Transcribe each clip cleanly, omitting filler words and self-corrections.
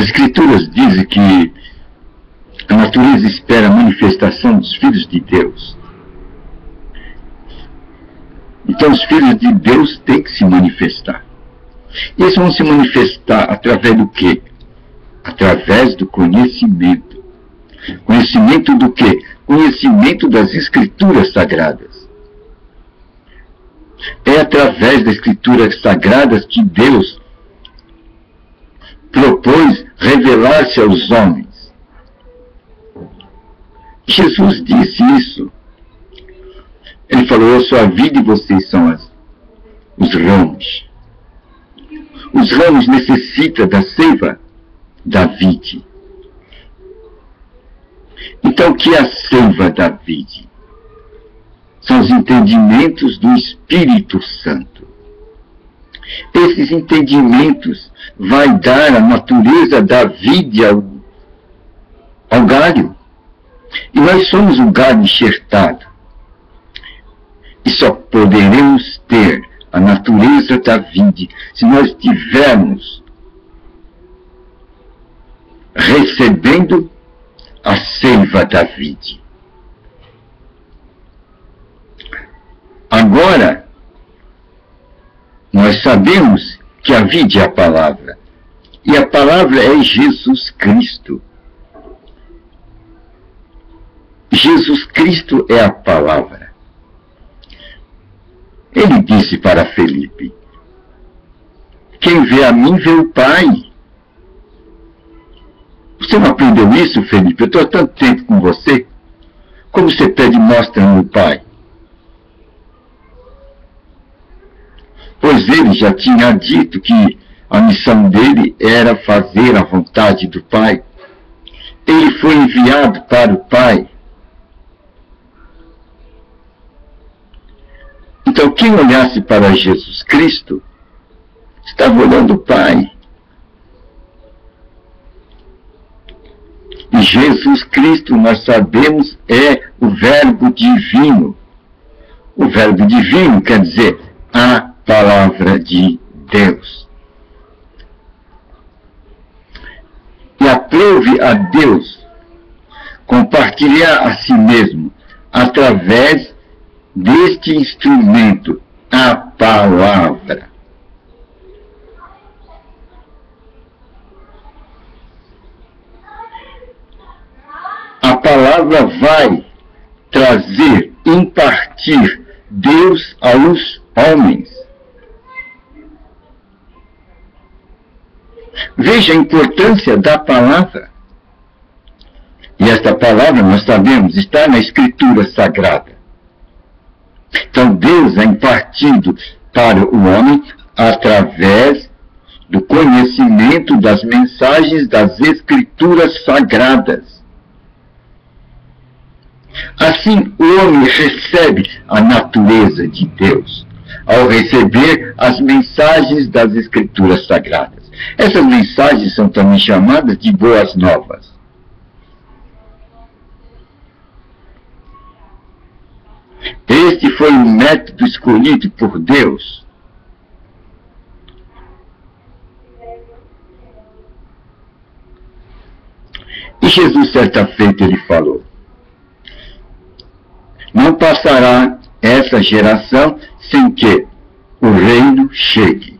As Escrituras dizem que a natureza espera a manifestação dos filhos de Deus. Então os filhos de Deus têm que se manifestar. E eles vão se manifestar através do quê? Através do conhecimento. Conhecimento do quê? Conhecimento das Escrituras Sagradas. É através das Escrituras Sagradas que Deus propôs revelar-se aos homens. Jesus disse isso. Ele falou: eu sou a vida e vocês são os ramos. Os ramos necessitam da seiva da vide. Então, o que é a seiva da vide? São os entendimentos do Espírito Santo. Esses entendimentos vai dar a natureza da vide ao galho. E nós somos um galho enxertado. E só poderemos ter a natureza da vide se nós tivermos recebendo a seiva da vide. Agora, nós sabemos que a vide é a palavra. E a palavra é Jesus Cristo. Jesus Cristo é a palavra. Ele disse para Felipe: quem vê a mim vê o Pai. Você não aprendeu isso, Felipe? Eu estou há tanto tempo com você. Como você pede, mostra-me o Pai? Pois ele já tinha dito que a missão dele era fazer a vontade do Pai. Ele foi enviado para o Pai. Então, quem olhasse para Jesus Cristo, estava olhando o Pai. E Jesus Cristo, nós sabemos, é o Verbo divino. O Verbo divino quer dizer a palavra de Deus. E aprove a Deus compartilhar a si mesmo através deste instrumento, a palavra. A palavra vai trazer, impartir Deus aos homens. Veja a importância da palavra. E esta palavra, nós sabemos, está na Escritura Sagrada. Então Deus é impartido para o homem através do conhecimento das mensagens das Escrituras Sagradas. Assim, o homem recebe a natureza de Deus, ao receber as mensagens das Escrituras Sagradas. Essas mensagens são também chamadas de boas novas. Este foi o método escolhido por Deus. E Jesus, certa feita, ele falou: não passará essa geração sem que o reino chegue.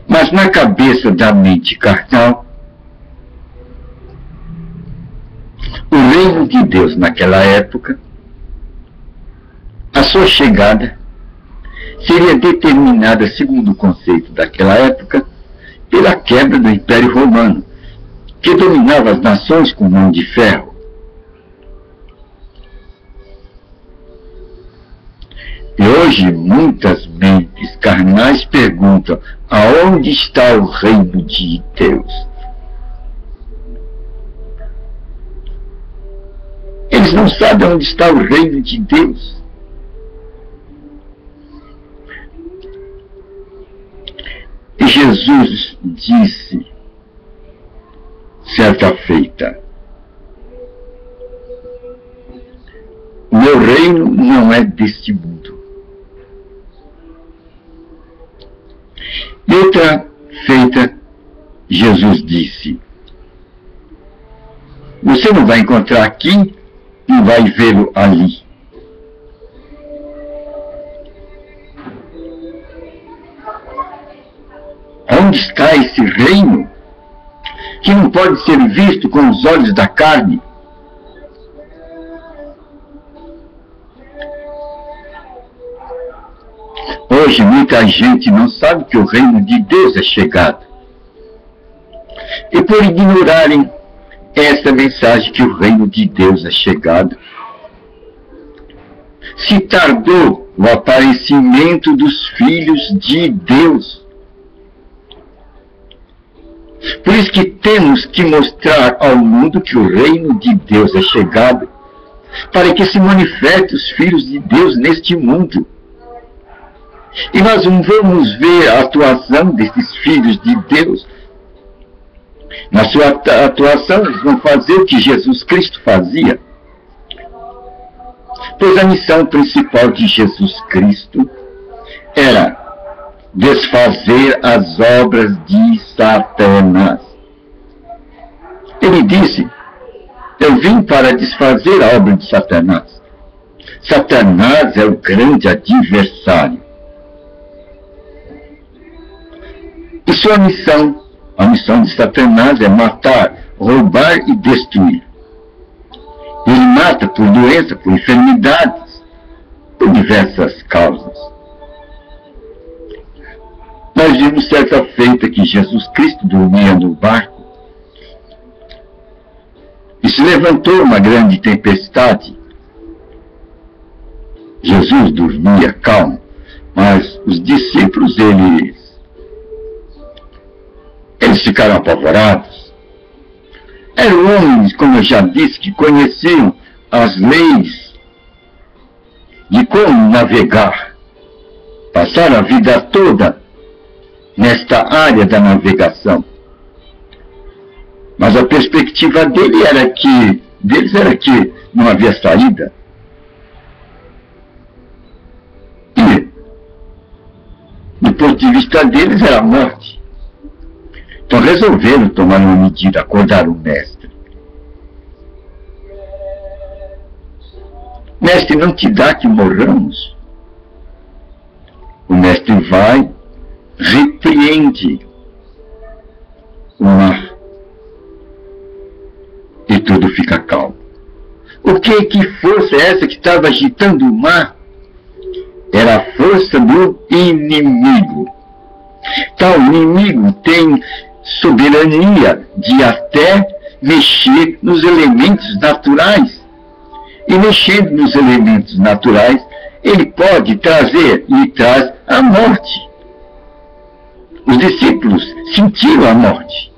Mas na cabeça da mente carnal, o reino de Deus naquela época, a sua chegada seria determinada, segundo o conceito daquela época, pela quebra do Império Romano, que dominava as nações com mão de ferro. E hoje muitas mentes carnais perguntam: aonde está o reino de Deus? Eles não sabem onde está o reino de Deus. E Jesus disse, certa feita: o meu reino não é deste mundo. Dita feita, Jesus disse: você não vai encontrar aqui, não vai vê-lo ali. Onde está esse reino que não pode ser visto com os olhos da carne? Hoje muita gente não sabe que o reino de Deus é chegado. E por ignorarem esta mensagem que o reino de Deus é chegado, se tardou o aparecimento dos filhos de Deus. Por isso que temos que mostrar ao mundo que o reino de Deus é chegado, para que se manifestem os filhos de Deus neste mundo. E nós vamos ver a atuação desses filhos de Deus. Na sua atuação, eles vão fazer o que Jesus Cristo fazia. Pois a missão principal de Jesus Cristo era desfazer as obras de Satanás. Ele disse: eu vim para desfazer a obra de Satanás. Satanás é o grande adversário. E sua missão, a missão de Satanás é matar, roubar e destruir. Ele mata por doença, por enfermidades, por diversas causas. Nós vimos certa feita que Jesus Cristo dormia no barco e se levantou uma grande tempestade. Jesus dormia calmo, mas os discípulos, eles ficaram apavorados. Eram homens, como eu já disse, que conheciam as leis de como navegar. Passaram a vida toda nesta área da navegação. Mas a perspectiva deles era que não havia saída. E, do ponto de vista deles, era a morte. Então resolveram tomar uma medida, acordar o mestre. Mestre, não te dá que morramos? O mestre vai, repreende o mar e tudo fica calmo. Que força é essa que estava agitando o mar? Era a força do inimigo. Tal inimigo tem soberania de até mexer nos elementos naturais. E mexendo nos elementos naturais, ele pode trazer e traz a morte. Os discípulos sentiram a morte.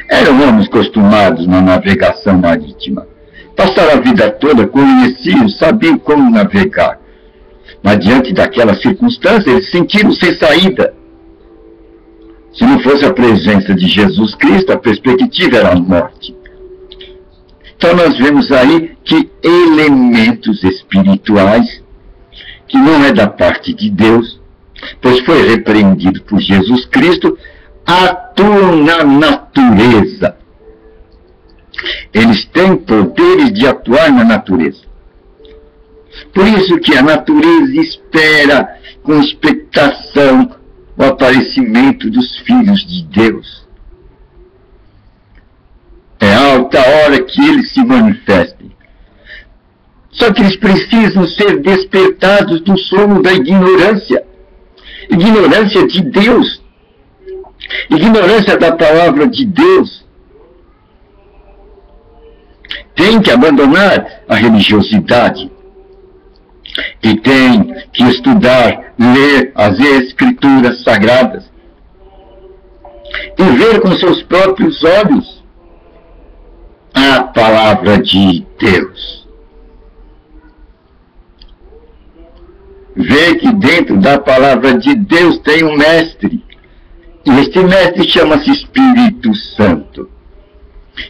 Eram homens acostumados na navegação marítima. Passaram a vida toda, conheciam, sabiam como navegar. Mas diante daquela circunstância, eles sentiram sem saída. Se não fosse a presença de Jesus Cristo, a perspectiva era a morte. Então nós vemos aí que elementos espirituais, que não é da parte de Deus, pois foi repreendido por Jesus Cristo, atuam na natureza. Eles têm poderes de atuar na natureza. Por isso que a natureza espera com expectação o aparecimento dos filhos de Deus. É alta hora que eles se manifestem. Só que eles precisam ser despertados do sono da ignorância. Ignorância de Deus. Ignorância da palavra de Deus. Tem que abandonar a religiosidade. E tem que estudar, ler as Escrituras Sagradas. E ver com seus próprios olhos a palavra de Deus. Ver que dentro da palavra de Deus tem um mestre. E este mestre chama-se Espírito Santo.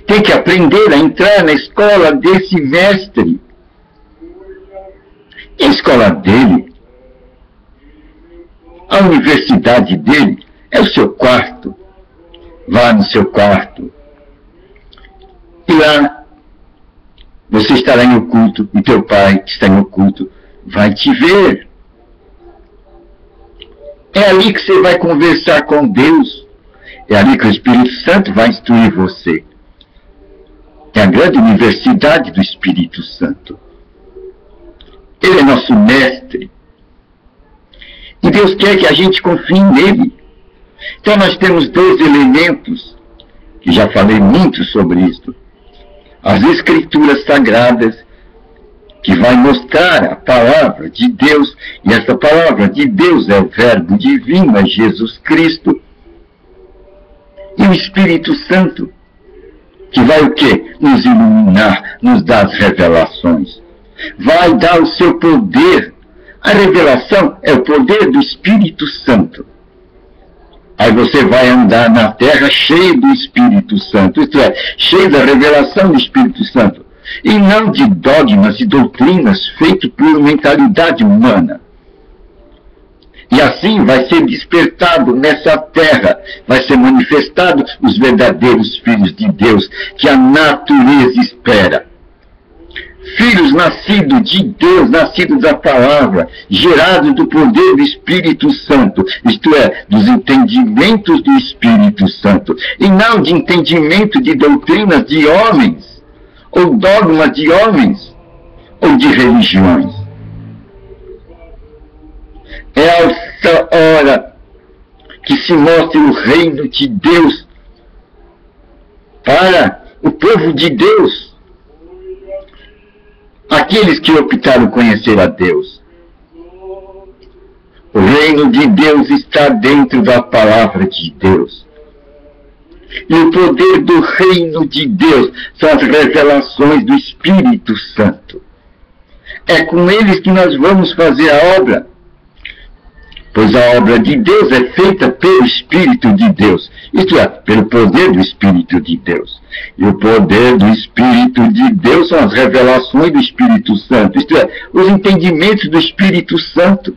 Tem que aprender a entrar na escola desse mestre. E a escola dele, a universidade dele, É o seu quarto. Vá no seu quarto. E lá você estará em oculto, e teu pai, que está em oculto, vai te ver. É ali que você vai conversar com Deus. É ali que o Espírito Santo vai instruir você. É a grande universidade do Espírito Santo. Ele é nosso mestre. E Deus quer que a gente confie nele. Então nós temos dois elementos, que já falei muito sobre isso. As Escrituras Sagradas, que vai mostrar a palavra de Deus, e essa palavra de Deus é o Verbo Divino, é Jesus Cristo, e o Espírito Santo, que vai o quê? Nos iluminar, nos dar as revelações. Vai dar o seu poder. A revelação é o poder do Espírito Santo. Aí você vai andar na terra cheio do Espírito Santo, isto é, cheio da revelação do Espírito Santo. E não de dogmas e doutrinas feitos por mentalidade humana. E assim vai ser despertado nessa terra, vai ser manifestado os verdadeiros filhos de Deus, que a natureza espera. Filhos nascidos de Deus, nascidos da palavra, gerados do poder do Espírito Santo, isto é, dos entendimentos do Espírito Santo, e não de entendimento de doutrinas de homens, ou dogmas de homens, ou de religiões. É essa hora que se mostra o reino de Deus para o povo de Deus, aqueles que optaram conhecer a Deus. O reino de Deus está dentro da palavra de Deus. E o poder do reino de Deus são as revelações do Espírito Santo. É com eles que nós vamos fazer a obra. Pois a obra de Deus é feita pelo Espírito de Deus, isto é, pelo poder do Espírito de Deus. E o poder do Espírito de Deus são as revelações do Espírito Santo, isto é, os entendimentos do Espírito Santo.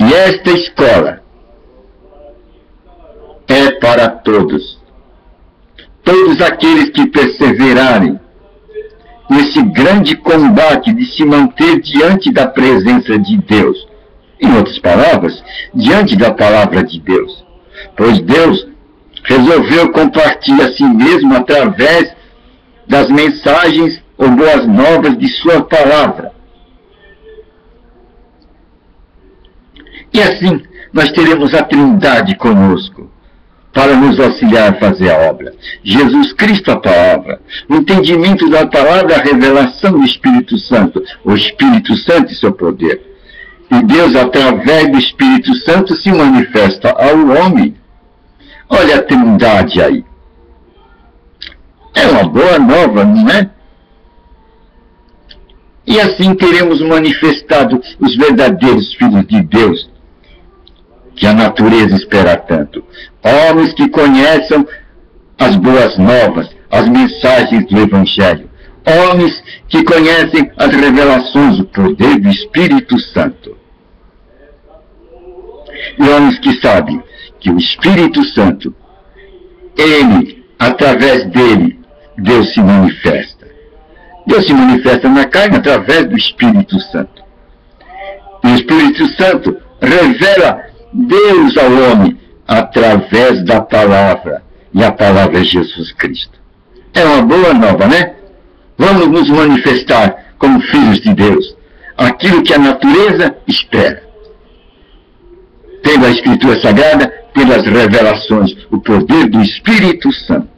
E esta escola é para todos. Todos aqueles que perseverarem nesse grande combate de se manter diante da presença de Deus. Em outras palavras, diante da palavra de Deus. Pois Deus resolveu compartilhar a si mesmo através das mensagens ou boas novas de sua palavra. E assim, nós teremos a Trindade conosco, para nos auxiliar a fazer a obra. Jesus Cristo, a palavra. O entendimento da palavra, a revelação do Espírito Santo. O Espírito Santo e seu poder. E Deus, através do Espírito Santo, se manifesta ao homem. Olha a Trindade aí. É uma boa nova, não é? E assim teremos manifestado os verdadeiros filhos de Deus, que a natureza espera tanto. Homens que conheçam as boas novas, as mensagens do Evangelho. Homens que conhecem as revelações, o poder do Espírito Santo. E homens que sabem que o Espírito Santo, ele, através dele, Deus se manifesta. Deus se manifesta na carne através do Espírito Santo. E o Espírito Santo revela Deus ao homem através da palavra, e a palavra é Jesus Cristo. É uma boa nova, né? Vamos nos manifestar como filhos de Deus, aquilo que a natureza espera. Tendo a Escritura Sagrada, tendo as revelações, o poder do Espírito Santo.